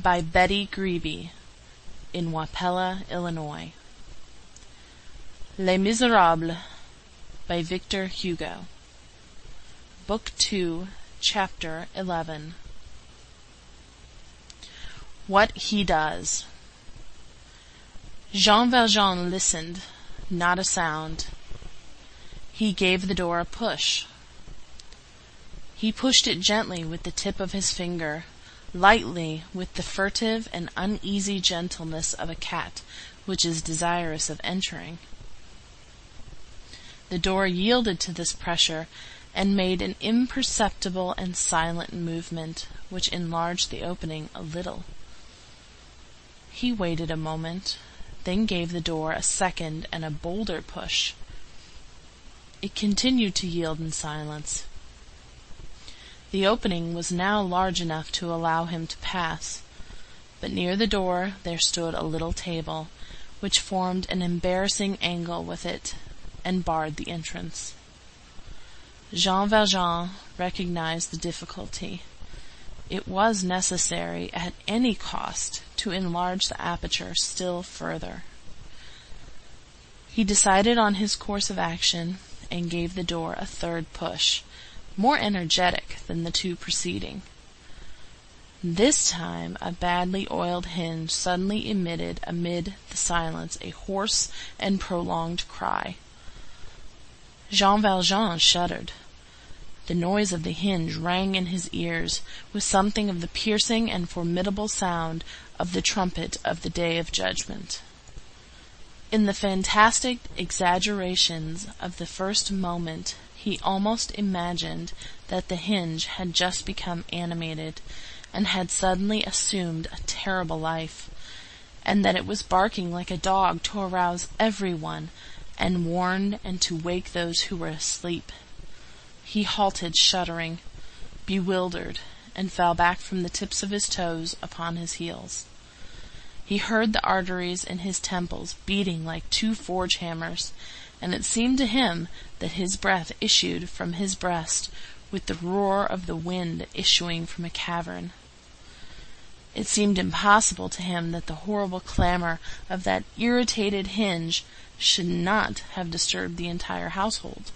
by Betty Grebe in Wapella, Illinois. Les Misérables by Victor Hugo. Book 2, Chapter 11. What he does. Jean Valjean listened, not a sound. He gave the door a push. He pushed it gently with the tip of his finger, lightly, with the furtive and uneasy gentleness of a cat which is desirous of entering. The door yielded to this pressure and made an imperceptible and silent movement which enlarged the opening a little. He waited a moment, then gave the door a second and a bolder push. It continued to yield in silence. The opening was now large enough to allow him to pass, but near the door there stood a little table, which formed an embarrassing angle with it, and barred the entrance. Jean Valjean recognized the difficulty. It was necessary, at any cost, to enlarge the aperture still further. He decided on his course of action, and gave the door a third push, more energetic than the two preceding. This time a badly oiled hinge suddenly emitted amid the silence a hoarse and prolonged cry. Jean Valjean shuddered. The noise of the hinge rang in his ears with something of the piercing and formidable sound of the trumpet of the day of judgment. In the fantastic exaggerations of the first moment he almost imagined that the hinge had just become animated and had suddenly assumed a terrible life, and that it was barking like a dog to arouse everyone and warn and to wake those who were asleep. He halted shuddering, bewildered, and fell back from the tips of his toes upon his heels. He heard the arteries in his temples beating like two forge hammers, and it seemed to him that his breath issued from his breast with the roar of the wind issuing from a cavern. It seemed impossible to him that the horrible clamor of that irritated hinge should not have disturbed the entire household.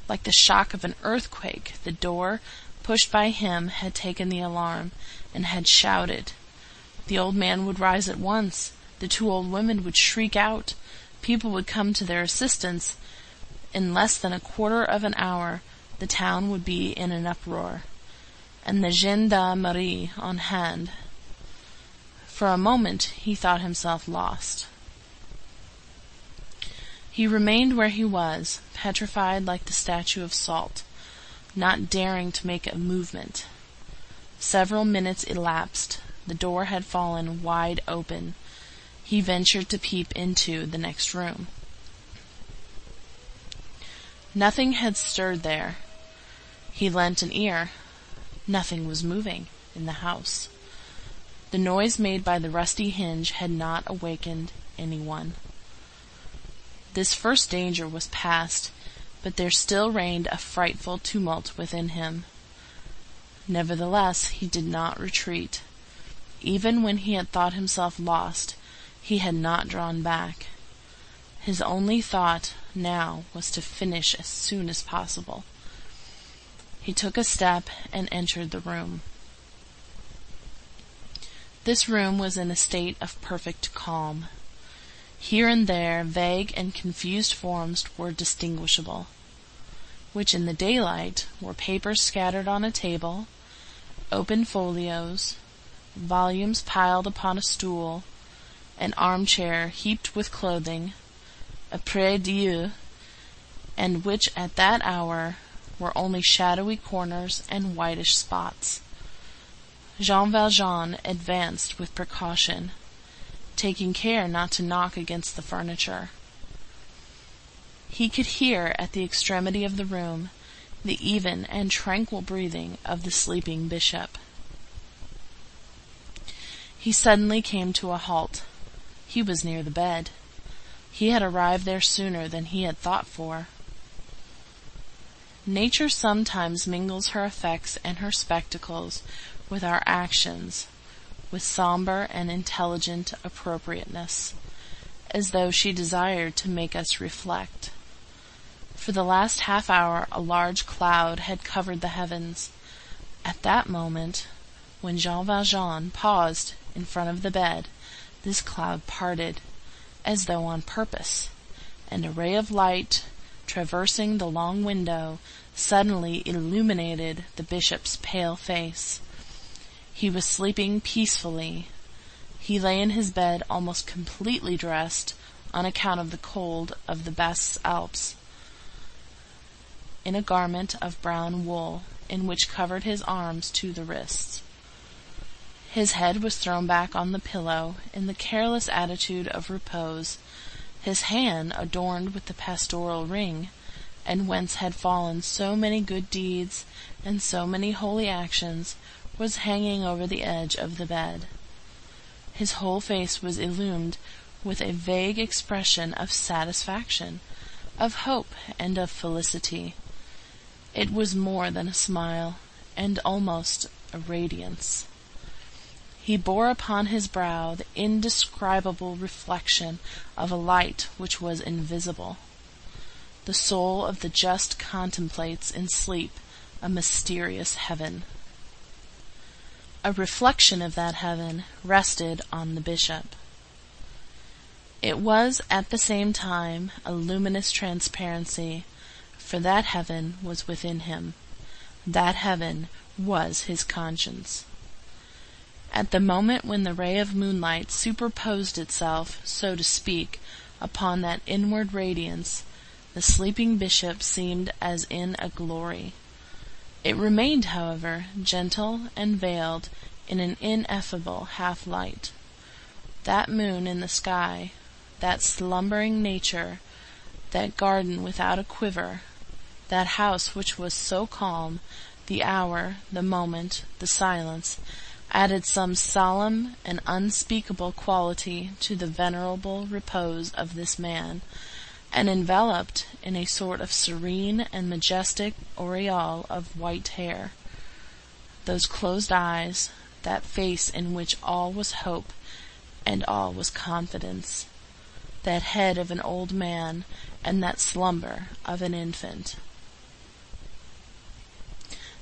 Like the shock of an earthquake, the door, pushed by him, had taken the alarm, and had shouted. The old man would rise at once. The two old women would shriek out. People would come to their assistance. In less than a quarter of an hour the town would be in an uproar, and the gendarmerie on hand. For a moment he thought himself lost. He remained where he was, petrified like the statue of salt, not daring to make a movement. Several minutes elapsed. The door had fallen wide open. He ventured to peep into the next room. Nothing had stirred there. He lent an ear. Nothing was moving in the house. The noise made by the rusty hinge had not awakened anyone. This first danger was past, but there still reigned a frightful tumult within him. Nevertheless, he did not retreat. Even when he had thought himself lost, he had not drawn back. His only thought now was to finish as soon as possible. He took a step and entered the room. This room was in a state of perfect calm. Here and there vague and confused forms were distinguishable, which in the daylight were papers scattered on a table, open folios, volumes piled upon a stool, an armchair heaped with clothing, a prie-dieu, and which at that hour were only shadowy corners and whitish spots. Jean Valjean advanced with precaution, taking care not to knock against the furniture. He could hear at the extremity of the room the even and tranquil breathing of the sleeping bishop. He suddenly came to a halt. He was near the bed. He had arrived there sooner than he had thought for. Nature sometimes mingles her effects and her spectacles with our actions, with somber and intelligent appropriateness, as though she desired to make us reflect. For the last half-hour a large cloud had covered the heavens. At that moment, when Jean Valjean paused in front of the bed, this cloud parted, as though on purpose, and a ray of light, traversing the long window, suddenly illuminated the bishop's pale face. He was sleeping peacefully. He lay in his bed almost completely dressed, on account of the cold of the Basques Alps, in a garment of brown wool, in which covered his arms to the wrists. His head was thrown back on the pillow in the careless attitude of repose. His hand, adorned with the pastoral ring, and whence had fallen so many good deeds and so many holy actions, was hanging over the edge of the bed. His whole face was illumined with a vague expression of satisfaction, of hope, and of felicity. It was more than a smile, and almost a radiance. He bore upon his brow the indescribable reflection of a light which was invisible. The soul of the just contemplates in sleep a mysterious heaven. A reflection of that heaven rested on the bishop. It was at the same time a luminous transparency, for that heaven was within him. That heaven was his conscience. At the moment when the ray of moonlight superposed itself, so to speak, upon that inward radiance, the sleeping bishop seemed as in a glory. It remained, however, gentle and veiled in an ineffable half-light. That moon in the sky, that slumbering nature, that garden without a quiver, that house which was so calm, the hour, the moment, the silence, added some solemn and unspeakable quality to the venerable repose of this man, and enveloped in a sort of serene and majestic aureole of white hair, those closed eyes, that face in which all was hope and all was confidence, that head of an old man and that slumber of an infant.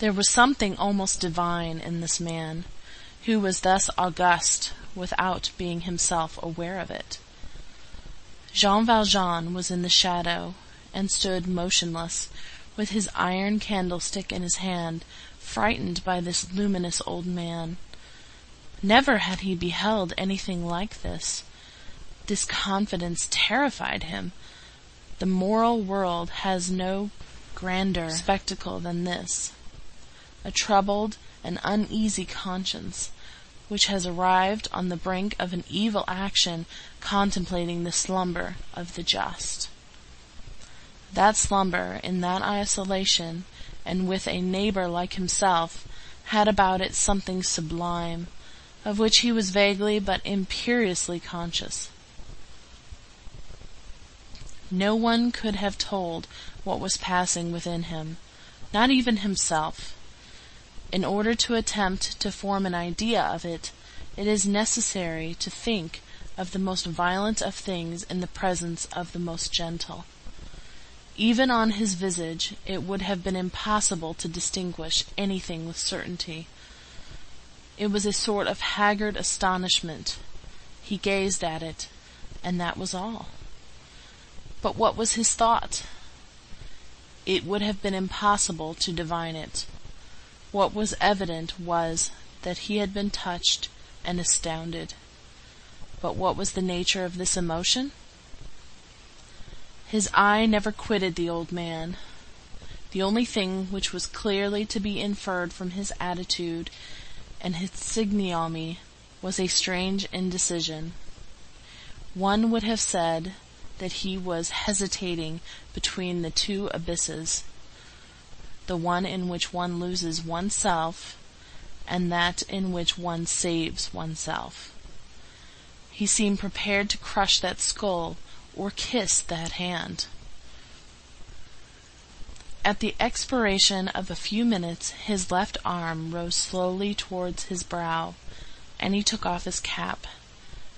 There was something almost divine in this man, who was thus august without being himself aware of it. Jean Valjean was in the shadow, and stood motionless, with his iron candlestick in his hand, frightened by this luminous old man. Never had he beheld anything like this. This confidence terrified him. The moral world has no grander spectacle than this. A troubled and uneasy conscience, which has arrived on the brink of an evil action, contemplating the slumber of the just. That slumber, in that isolation, and with a neighbor like himself, had about it something sublime, of which he was vaguely but imperiously conscious. No one could have told what was passing within him, not even himself. In order to attempt to form an idea of it, it is necessary to think of the most violent of things in the presence of the most gentle. Even on his visage it would have been impossible to distinguish anything with certainty. It was a sort of haggard astonishment. He gazed at it, and that was all. But what was his thought? It would have been impossible to divine it. What was evident was that he had been touched and astounded. But what was the nature of this emotion? His eye never quitted the old man. The only thing which was clearly to be inferred from his attitude and his physiognomy was a strange indecision. One would have said that he was hesitating between the two abysses, the one in which one loses oneself, and that in which one saves oneself. He seemed prepared to crush that skull or kiss that hand. At the expiration of a few minutes his left arm rose slowly towards his brow, and he took off his cap.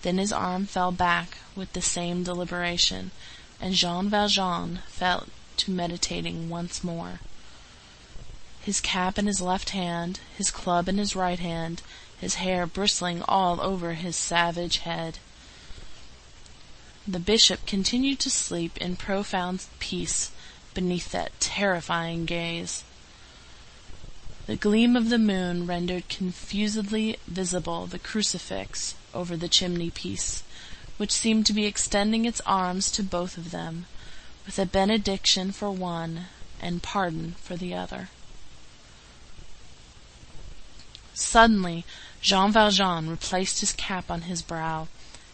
Then his arm fell back with the same deliberation, and Jean Valjean fell to meditating once more. His cap in his left hand, his club in his right hand, his hair bristling all over his savage head. The bishop continued to sleep in profound peace beneath that terrifying gaze. The gleam of the moon rendered confusedly visible the crucifix over the chimney-piece, which seemed to be extending its arms to both of them, with a benediction for one and pardon for the other. Suddenly Jean Valjean replaced his cap on his brow,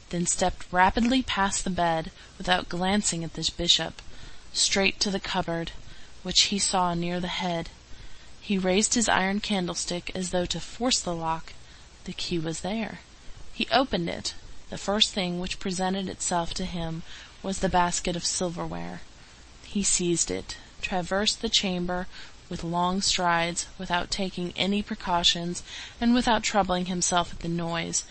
then stepped rapidly past the bed, without glancing at the bishop, straight to the cupboard, which he saw near the head. He raised his iron candlestick as though to force the lock. The key was there. He opened it. The first thing which presented itself to him was the basket of silverware. He seized it, traversed the chamber with long strides, without taking any precautions, and without troubling himself at the noise,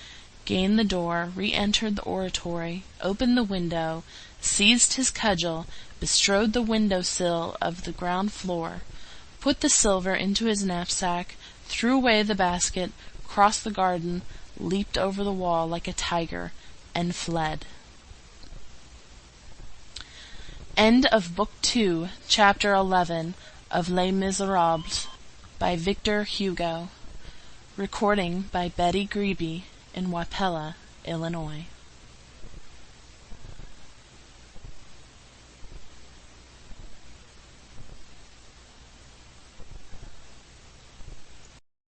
gained the door, re-entered the oratory, opened the window, seized his cudgel, bestrode the window-sill of the ground floor, put the silver into his knapsack, threw away the basket, crossed the garden, leaped over the wall like a tiger, and fled. End of Book 2, Chapter 11 of Les Misérables by Victor Hugo. Recording by Betty Grebe in Wapella, Illinois.